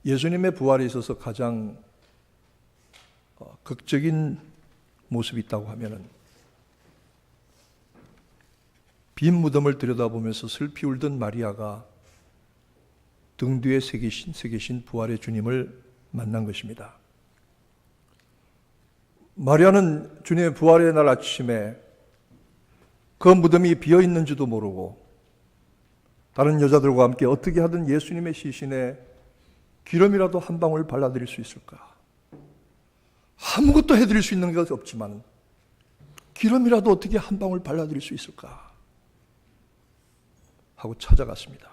예수님의 부활에 있어서 가장 극적인 모습이 있다고 하면은 빈 무덤을 들여다보면서 슬피 울던 마리아가 등 뒤에 새기신 부활의 주님을 만난 것입니다. 마리아는 주님의 부활의 날 아침에 그 무덤이 비어 있는지도 모르고 다른 여자들과 함께 어떻게 하든 예수님의 시신에 기름이라도 한 방울 발라드릴 수 있을까? 아무것도 해드릴 수 있는 것이 없지만 기름이라도 어떻게 한 방울 발라드릴 수 있을까? 하고 찾아갔습니다.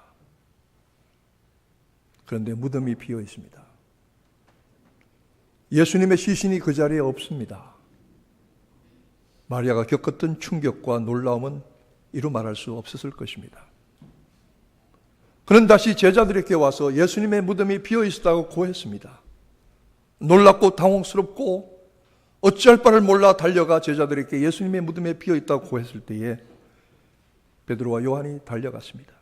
그런데 무덤이 비어 있습니다. 예수님의 시신이 그 자리에 없습니다. 마리아가 겪었던 충격과 놀라움은 이루 말할 수 없었을 것입니다. 그는 다시 제자들에게 와서 예수님의 무덤이 비어 있었다고 고했습니다. 놀랍고 당혹스럽고 어찌할 바를 몰라 달려가 제자들에게 예수님의 무덤에 비어 있다고 고했을 때에 베드로와 요한이 달려갔습니다.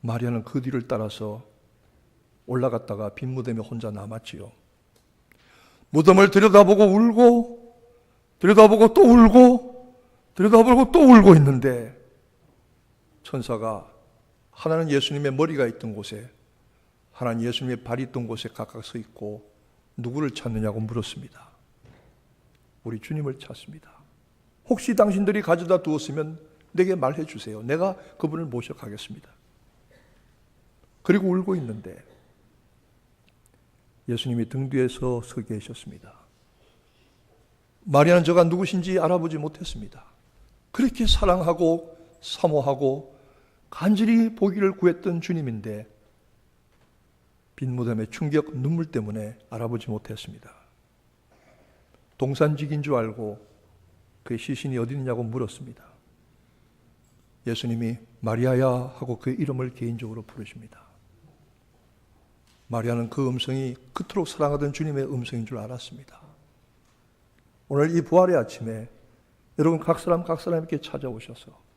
마리아는 그 뒤를 따라서 올라갔다가 빈 무덤에 혼자 남았지요. 무덤을 들여다보고 울고 들여다보고 또 울고 들여다보고 또 울고 있는데 천사가 하나는 예수님의 머리가 있던 곳에 하나는 예수님의 발이 있던 곳에 각각 서 있고 누구를 찾느냐고 물었습니다. 우리 주님을 찾습니다. 혹시 당신들이 가져다 두었으면 내게 말해 주세요. 내가 그분을 모셔가겠습니다. 그리고 울고 있는데 예수님이 등 뒤에서 서 계셨습니다. 마리아는 저가 누구신지 알아보지 못했습니다. 그렇게 사랑하고 사모하고 간절히 보기를 구했던 주님인데 빈 무덤의 충격 눈물 때문에 알아보지 못했습니다. 동산직인 줄 알고 그의 시신이 어디 있냐고 물었습니다. 예수님이 마리아야 하고 그의 이름을 개인적으로 부르십니다. 마리아는 그 음성이 그토록 사랑하던 주님의 음성인 줄 알았습니다. 오늘 이 부활의 아침에 여러분 각 사람에게 찾아오셔서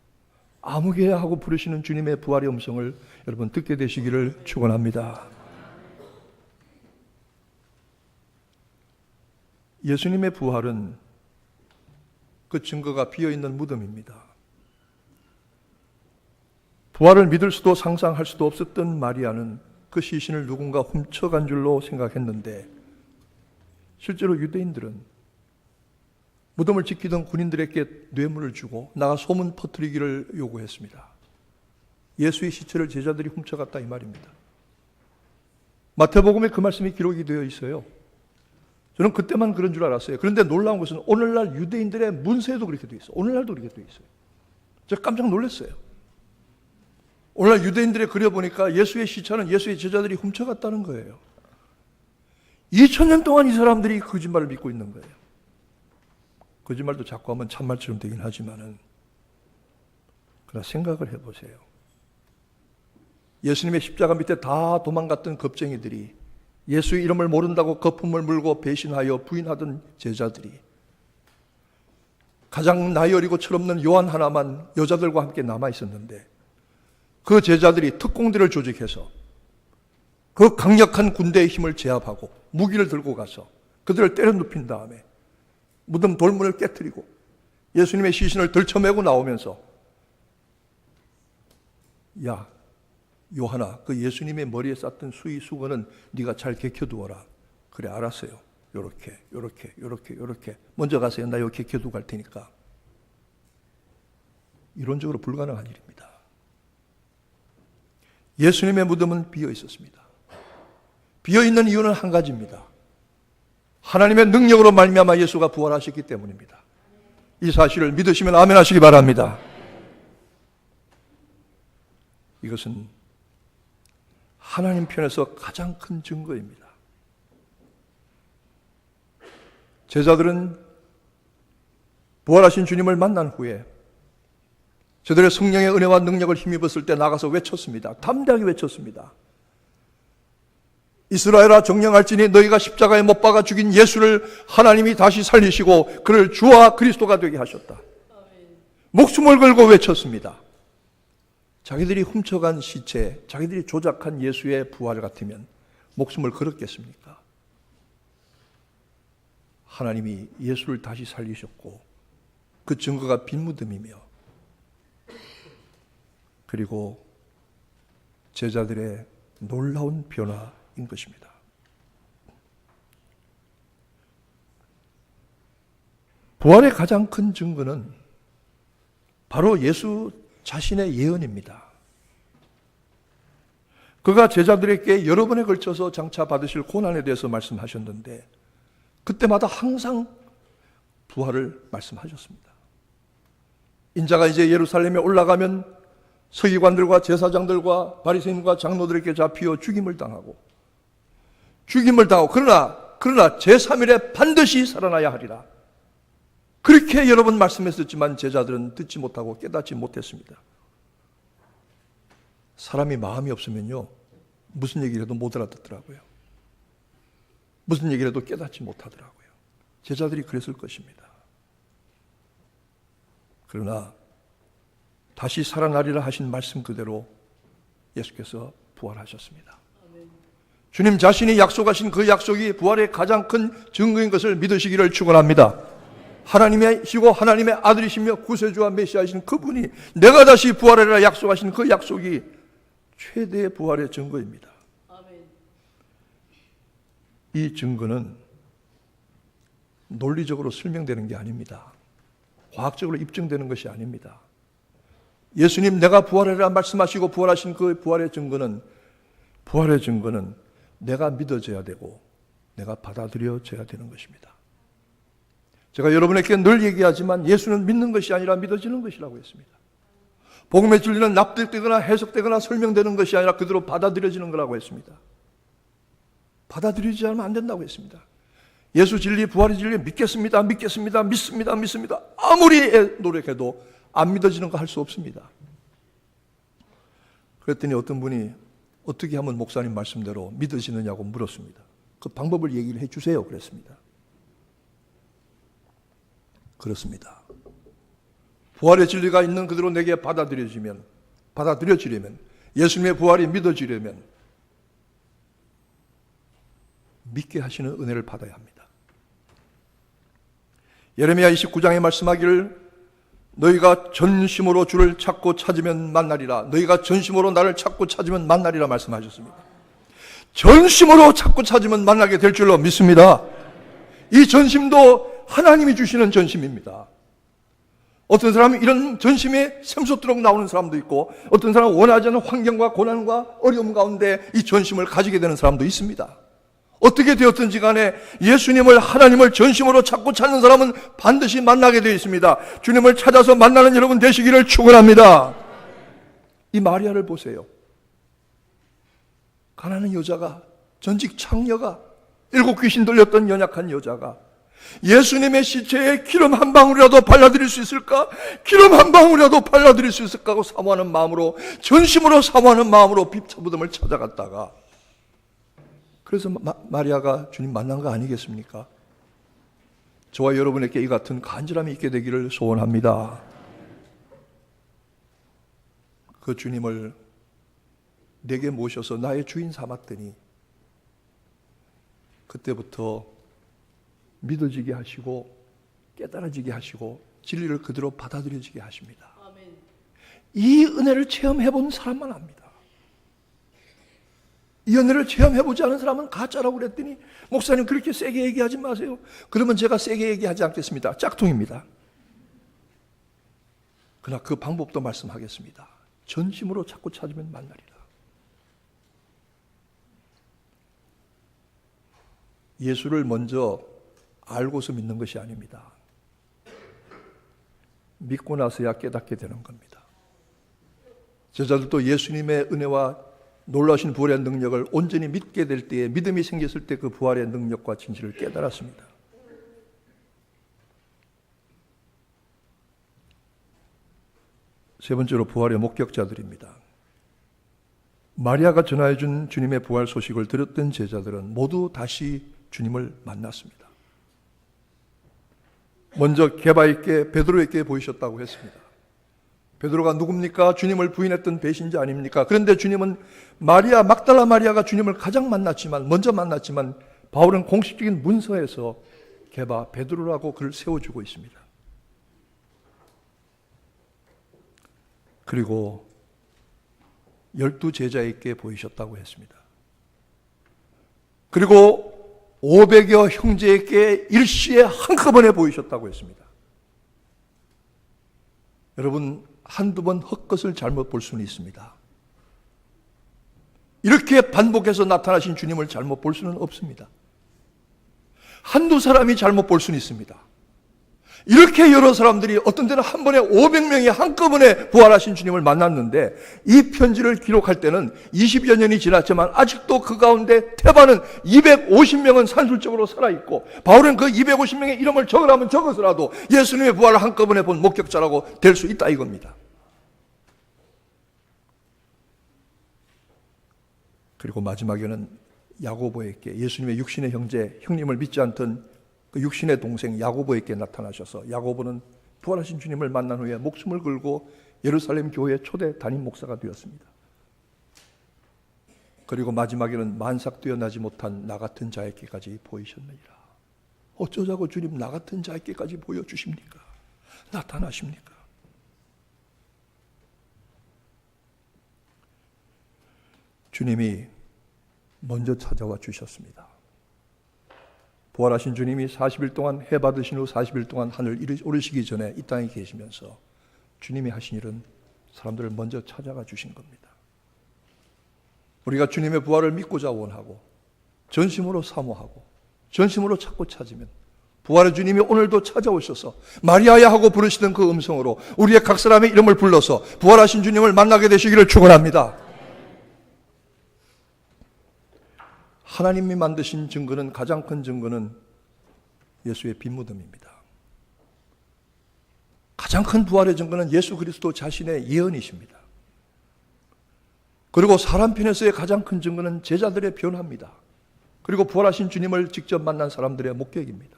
아무개야 하고 부르시는 주님의 부활의 음성을 여러분 듣게 되시기를 축원합니다. 예수님의 부활은 그 증거가 비어있는 무덤입니다. 부활을 믿을 수도 상상할 수도 없었던 마리아는 그 시신을 누군가 훔쳐간 줄로 생각했는데 실제로 유대인들은 무덤을 지키던 군인들에게 뇌물을 주고 나가 소문 퍼뜨리기를 요구했습니다. 예수의 시체를 제자들이 훔쳐갔다 이 말입니다. 마태복음에 그 말씀이 기록이 되어 있어요. 저는 그때만 그런 줄 알았어요. 그런데 놀라운 것은 오늘날 유대인들의 문서에도 그렇게 되어 있어요. 오늘날도 그렇게 되어 있어요. 제가 깜짝 놀랐어요. 오늘날 유대인들의 그려보니까 예수의 시체는 예수의 제자들이 훔쳐갔다는 거예요. 2000년 동안 이 사람들이 거짓말을 믿고 있는 거예요. 거짓말도 자꾸 하면 참말처럼 되긴 하지만은 그러나 생각을 해보세요. 예수님의 십자가 밑에 다 도망갔던 겁쟁이들이 예수의 이름을 모른다고 거품을 물고 배신하여 부인하던 제자들이 가장 나이 어리고 철없는 요한 하나만 여자들과 함께 남아 있었는데 그 제자들이 특공대를 조직해서 그 강력한 군대의 힘을 제압하고 무기를 들고 가서 그들을 때려 눕힌 다음에 무덤 돌문을 깨뜨리고 예수님의 시신을 들쳐매고 나오면서 야 요한아 그 예수님의 머리에 쌌던 수건은 네가 잘 개켜두어라. 그래 알았어요. 요렇게 먼저 가세요. 나 여기 개켜두고 갈 테니까. 이론적으로 불가능한 일입니다. 예수님의 무덤은 비어 있었습니다. 비어 있는 이유는 한 가지입니다. 하나님의 능력으로 말미암아 예수가 부활하셨기 때문입니다. 이 사실을 믿으시면 아멘 하시기 바랍니다. 이것은 하나님 편에서 가장 큰 증거입니다. 제자들은 부활하신 주님을 만난 후에 저들의 성령의 은혜와 능력을 힘입었을 때 나가서 외쳤습니다. 담대하게 외쳤습니다. 이스라엘아 정령할지니 너희가 십자가에 못 박아 죽인 예수를 하나님이 다시 살리시고 그를 주와 그리스도가 되게 하셨다. 목숨을 걸고 외쳤습니다. 자기들이 훔쳐간 시체, 자기들이 조작한 예수의 부활 같으면 목숨을 걸었겠습니까? 하나님이 예수를 다시 살리셨고 그 증거가 빈무덤이며 그리고 제자들의 놀라운 변화인 것입니다. 부활의 가장 큰 증거는 바로 예수 자신의 예언입니다. 그가 제자들에게 여러 번에 걸쳐서 장차 받으실 고난에 대해서 말씀하셨는데 그때마다 항상 부활을 말씀하셨습니다. 인자가 이제 예루살렘에 올라가면 서기관들과 제사장들과 바리새인과 장로들에게 잡히어 죽임을 당하고 그러나 제3일에 반드시 살아나야 하리라. 그렇게 여러 번 말씀했었지만 제자들은 듣지 못하고 깨닫지 못했습니다. 사람이 마음이 없으면요, 무슨 얘기를 해도 못 알아듣더라고요. 무슨 얘기를 해도 깨닫지 못하더라고요. 제자들이 그랬을 것입니다. 그러나 다시 살아나리라 하신 말씀 그대로 예수께서 부활하셨습니다. 주님 자신이 약속하신 그 약속이 부활의 가장 큰 증거인 것을 믿으시기를 축원합니다. 하나님이시고 하나님의 아들이시며 구세주와 메시아이신 그분이 내가 다시 부활하리라 약속하신 그 약속이 최대의 부활의 증거입니다. 이 증거는 논리적으로 설명되는 게 아닙니다. 과학적으로 입증되는 것이 아닙니다. 예수님 내가 부활하리라 말씀하시고 부활하신 그 부활의 증거는 내가 믿어져야 되고 내가 받아들여져야 되는 것입니다. 제가 여러분에게 늘 얘기하지만 예수는 믿는 것이 아니라 믿어지는 것이라고 했습니다. 복음의 진리는 납득되거나 해석되거나 설명되는 것이 아니라 그대로 받아들여지는 거라고 했습니다. 받아들이지 않으면 안 된다고 했습니다. 예수 진리, 부활의 진리 믿겠습니다. 아무리 노력해도 안 믿어지는 거 할 수 없습니다. 그랬더니 어떤 분이 어떻게 하면 목사님 말씀대로 믿어지느냐고 물었습니다. 그 방법을 얘기를 해주세요. 그랬습니다. 그렇습니다. 부활의 진리가 있는 그대로 내게 받아들여지려면 예수님의 부활이 믿어지려면 믿게 하시는 은혜를 받아야 합니다. 예레미야 29장에 말씀하기를 너희가 전심으로 주를 찾고 찾으면 만나리라. 너희가 전심으로 나를 찾고 찾으면 만나리라 말씀하셨습니다. 전심으로 찾고 찾으면 만나게 될 줄로 믿습니다. 이 전심도 하나님이 주시는 전심입니다. 어떤 사람은 이런 전심에 샘솟도록 나오는 사람도 있고 어떤 사람은 원하지 않는 환경과 고난과 어려움 가운데 이 전심을 가지게 되는 사람도 있습니다. 어떻게 되었든지 간에 예수님을 하나님을 전심으로 찾고 찾는 사람은 반드시 만나게 되어 있습니다. 주님을 찾아서 만나는 여러분 되시기를 축원합니다. 이 마리아를 보세요. 가난한 여자가, 전직 창녀가, 7 귀신 들렸던 연약한 여자가 예수님의 시체에 기름 한 방울이라도 발라드릴 수 있을까? 기름 한 방울이라도 발라드릴 수 있을까 하고 사모하는 마음으로, 전심으로 사모하는 마음으로 빗자무덤을 찾아갔다가 그래서 마리아가 주님 만난 거 아니겠습니까? 저와 여러분에게 이 같은 간절함이 있게 되기를 소원합니다. 그 주님을 내게 모셔서 나의 주인 삼았더니 그때부터 믿어지게 하시고 깨달아지게 하시고 진리를 그대로 받아들여지게 하십니다. 이 은혜를 체험해본 사람만 압니다. 이 은혜를 체험해보지 않은 사람은 가짜라고 그랬더니 목사님 그렇게 세게 얘기하지 마세요. 그러면 제가 세게 얘기하지 않겠습니다. 짝퉁입니다. 그러나 그 방법도 말씀하겠습니다. 전심으로 찾고 찾으면 만나리라. 예수를 먼저 알고서 믿는 것이 아닙니다. 믿고 나서야 깨닫게 되는 겁니다. 제자들도 예수님의 은혜와 놀라신 부활의 능력을 온전히 믿게 될 때에 믿음이 생겼을 때 그 부활의 능력과 진실을 깨달았습니다. 세 번째로 부활의 목격자들입니다. 마리아가 전하여준 주님의 부활 소식을 들었던 제자들은 모두 다시 주님을 만났습니다. 먼저 게바에게 베드로에게 보이셨다고 했습니다. 베드로가 누굽니까? 주님을 부인했던 배신자 아닙니까? 그런데 주님은 마리아, 막달라 마리아가 주님을 가장 먼저 만났지만 바울은 공식적인 문서에서 게바 베드로라고 그를 세워주고 있습니다. 그리고 12제자에게 보이셨다고 했습니다. 그리고 500여 형제에게 일시에 한꺼번에 보이셨다고 했습니다. 여러분, 한두 번 헛것을 잘못 볼 수는 있습니다. 이렇게 반복해서 나타나신 주님을 잘못 볼 수는 없습니다. 한두 사람이 잘못 볼 수는 있습니다. 이렇게 여러 사람들이 어떤 때는 한 번에 500명이 한꺼번에 부활하신 주님을 만났는데 이 편지를 기록할 때는 20여 년이 지났지만 아직도 그 가운데 태반은 250명은 산술적으로 살아있고 바울은 그 250명의 이름을 적으라면 적어서라도 예수님의 부활을 한꺼번에 본 목격자라고 될 수 있다 이겁니다. 그리고 마지막에는 야고보에게 예수님의 육신의 형제, 형님을 믿지 않던 그 육신의 동생 야고보에게 나타나셔서 야고보는 부활하신 주님을 만난 후에 목숨을 걸고 예루살렘 교회 초대 담임 목사가 되었습니다. 그리고 마지막에는 만삭되어 나지 못한 나 같은 자에게까지 보이셨느니라. 어쩌자고 주님 나 같은 자에게까지 보여주십니까? 나타나십니까? 주님이 먼저 찾아와 주셨습니다. 부활하신 주님이 40일 동안 해 받으신 후 40일 동안 하늘 오르시기 전에 이 땅에 계시면서 주님이 하신 일은 사람들을 먼저 찾아가 주신 겁니다. 우리가 주님의 부활을 믿고자 원하고 전심으로 사모하고 전심으로 찾고 찾으면 부활의 주님이 오늘도 찾아오셔서 마리아야 하고 부르시던 그 음성으로 우리의 각 사람의 이름을 불러서 부활하신 주님을 만나게 되시기를 축원합니다. 하나님이 만드신 증거는 가장 큰 증거는 예수의 빈무덤입니다. 가장 큰 부활의 증거는 예수 그리스도 자신의 예언이십니다. 그리고 사람 편에서의 가장 큰 증거는 제자들의 변화입니다. 그리고 부활하신 주님을 직접 만난 사람들의 목격입니다.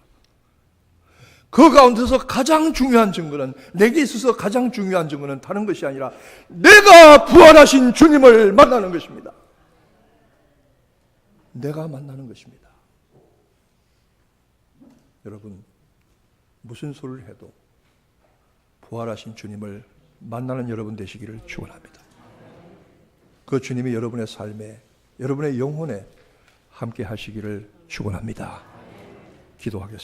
그 가운데서 가장 중요한 증거는 내게 있어서 가장 중요한 증거는 다른 것이 아니라 내가 부활하신 주님을 만나는 것입니다. 내가 만나는 것입니다. 여러분, 무슨 소리를 해도 부활하신 주님을 만나는 여러분 되시기를 축원합니다. 그 주님이 여러분의 삶에, 여러분의 영혼에 함께 하시기를 축원합니다. 기도하겠습니다.